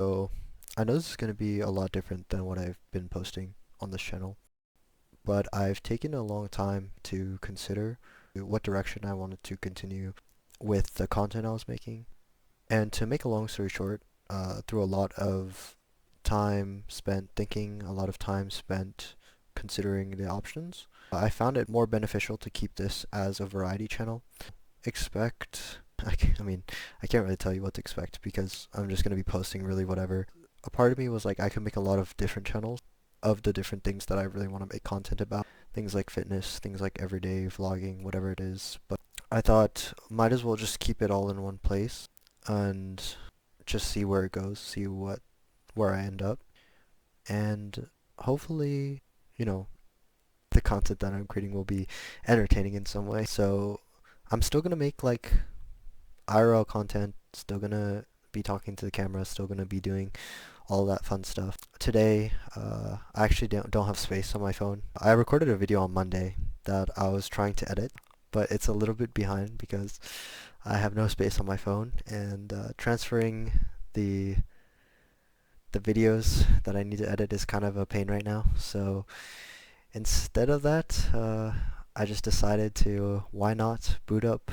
So I know this is going to be a lot different than what I've been posting on this channel, but I've taken a long time to consider what direction I wanted to continue with the content I was making. And to make a long story short, through a lot of time spent thinking, a lot of time spent considering the options, I found it more beneficial to keep this as a variety channel. I mean, I can't really tell you what to expect because I'm just going to be posting really whatever. A part of me was like, I could make a lot of different channels of the different things that I really want to make content about. Things like fitness, things like everyday vlogging, whatever it is. But I thought, might as well just keep it all in one place and just see where it goes, see where I end up. And hopefully, you know, the content that I'm creating will be entertaining in some way. So I'm still gonna make like IRL content, still gonna be talking to the camera, still gonna be doing all that fun stuff. Today, I actually don't have space on my phone. I recorded a video on Monday that I was trying to edit, but it's a little bit behind because I have no space on my phone, and transferring the videos that I need to edit is kind of a pain right now. So instead of that, I just decided to, why not boot up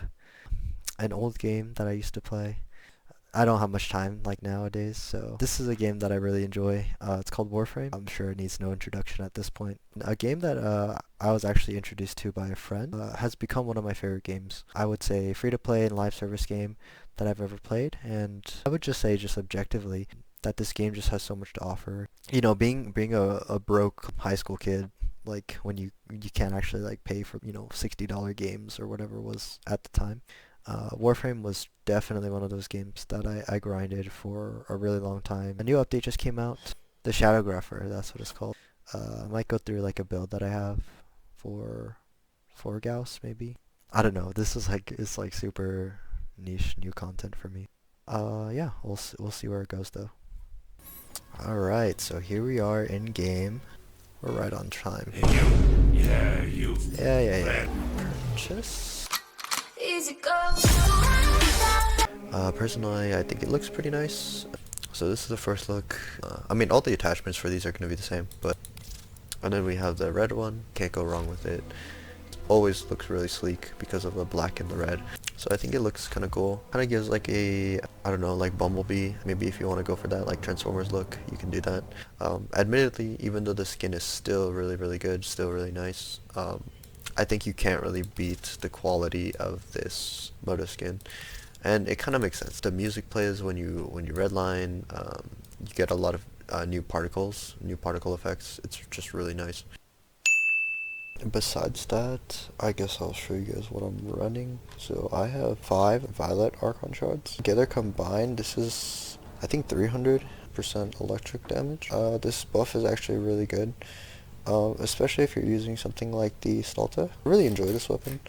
an old game that I used to play. I don't have much time like nowadays, so this is a game that I really enjoy. It's called Warframe. I'm sure it needs no introduction at this point. A game that I was actually introduced to by a friend, has become one of my favorite games. I would say free-to-play and live service game that I've ever played, and I would just say, just objectively, that this game just has so much to offer. You know, being a broke high school kid, like when you can't actually like pay for, you know, $60 games or whatever it was at the time. Warframe was definitely one of those games that I grinded for a really long time. A new update just came out, the Shadowgrapher, that's what it's called. I might go through like a build that I have for Gauss maybe. I don't know. This is like, it's like super niche new content for me. Yeah, we'll see where it goes though. All right, so here we are in game. We're right on time. Yeah. Purchase. Personally, I think it looks pretty nice. So this is the first look. I mean, all the attachments for these are going to be the same, but... And then we have the red one. Can't go wrong with it. It always looks really sleek because of the black and the red. So I think it looks kind of cool. Kind of gives like a, I don't know, like Bumblebee. Maybe if you want to go for that like Transformers look, you can do that. Admittedly, even though the skin is still really good, still really nice, I think you can't really beat the quality of this Moto skin. And it kind of makes sense. The music plays when you redline. You get a lot of new particle effects. It's just really nice. And besides that, I guess I'll show you guys what I'm running. So I have 5 Violet Archon shards. Together combined, this is, I think, 300% electric damage. This buff is actually really good, especially if you're using something like the Stalta. I really enjoy this weapon.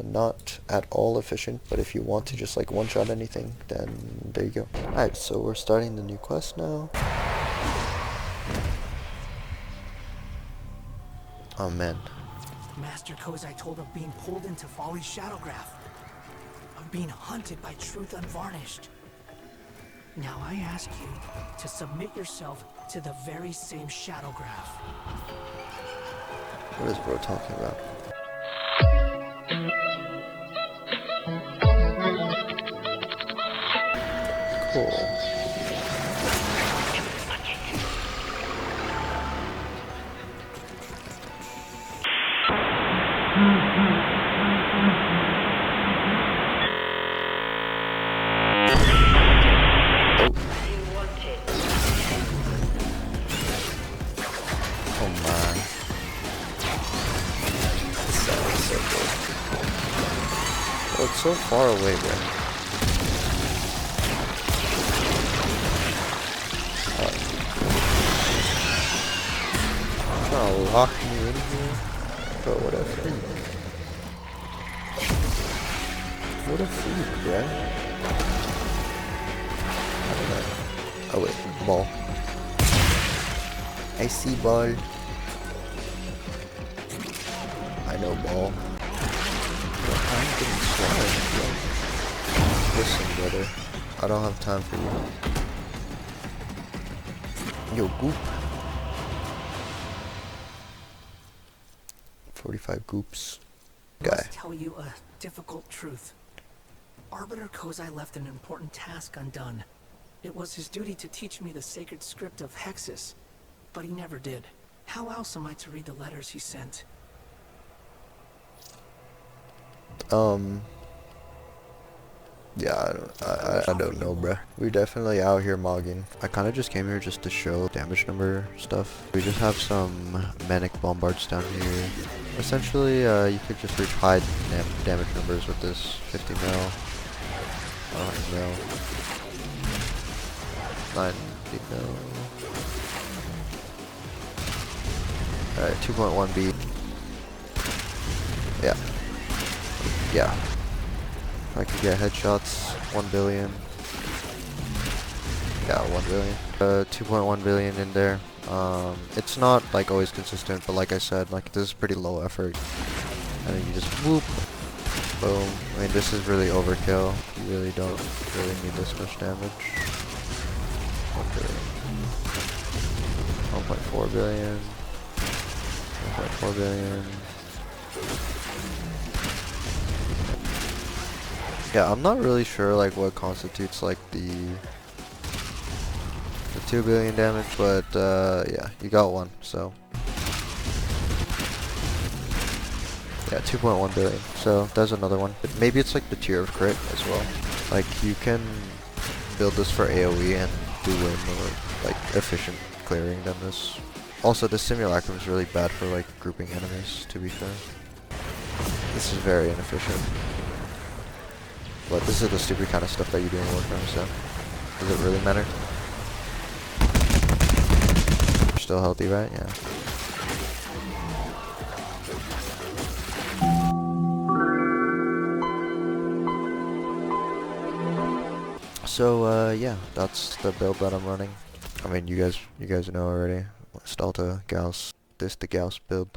Not at all efficient, but if you want to just like one-shot anything, then there you go. Alright, so we're starting the new quest now. Oh man. Master Kozai told of being pulled into Folly's Shadowgraph, of being hunted by Truth Unvarnished. Now I ask you to submit yourself to the very same Shadowgraph. What is bro talking about? Cool. Oh man. This sounds so good. Oh, it's so far away, bro. Trying to lock me in here? But what a freak. What a freak, bruh. I don't know. Oh wait, ball. I see ball. snowball. But I'm getting slimed, yo. Listen, brother. I don't have time for you. Yo, goop. 45 goops. I Guy. must tell you a difficult truth. Arbiter Kozai left an important task undone. It was his duty to teach me the sacred script of Hexus, but he never did. How else am I to read the letters he sent? Yeah, I don't know, bruh. We're definitely out here mogging. I kind of just came here just to show damage number stuff. We just have some manic bombards down here. Essentially, you could just reach high damage numbers with this 50 mil, 100 mil, 90 mil. Alright, 2.1 B. Yeah. Yeah. I could get headshots, 1 billion. Yeah, 1 billion. 2.1 billion in there. It's not like always consistent, but like I said, like this is pretty low effort. And then you just whoop, boom. I mean, this is really overkill. You really don't really need this much damage. 1 billion. 1.4 billion. 1.4 billion. Yeah, I'm not really sure like what constitutes like the 2 billion damage, but yeah, you got one, so yeah, 2.1 billion. So there's another one. But maybe it's like the tier of crit as well. Like you can build this for AoE and do way more like efficient clearing than this. Also, the simulacrum is really bad for like grouping enemies, to be fair. This is very inefficient. But this is the stupid kind of stuff that you do in Warframe, so does it really matter? You're still healthy, right? Yeah. So yeah, that's the build that I'm running. I mean, you guys know already. Stalta, Gauss. This the Gauss build.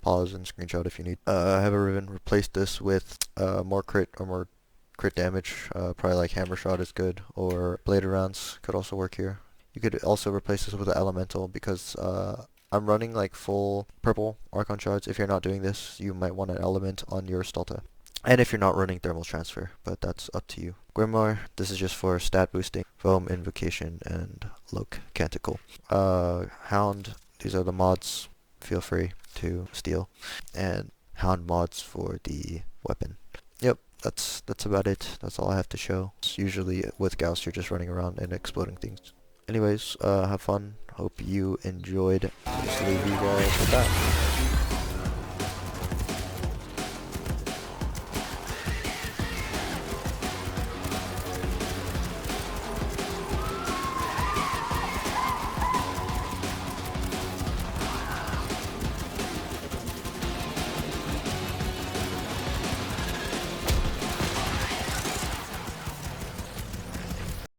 Pause and screenshot if you need. I have a Riven. Replace this with more crit or more crit damage. Probably like hammer shot is good, or bladed rounds could also work here. You could also replace this with an elemental because I'm running like full purple Archon shards. If you're not doing this, you might want an element on your Stalta. And if you're not running thermal transfer, but that's up to you. Grimoire, this is just for stat boosting, foam, invocation, and Loke Canticle. Hound, these are the mods. Feel free to steal. And Hound mods for the weapon. Yep. That's about it. That's all I have to show. It's usually with Gauss, you're just running around and exploding things. Anyways, have fun. Hope you enjoyed. Just leave you guys with that.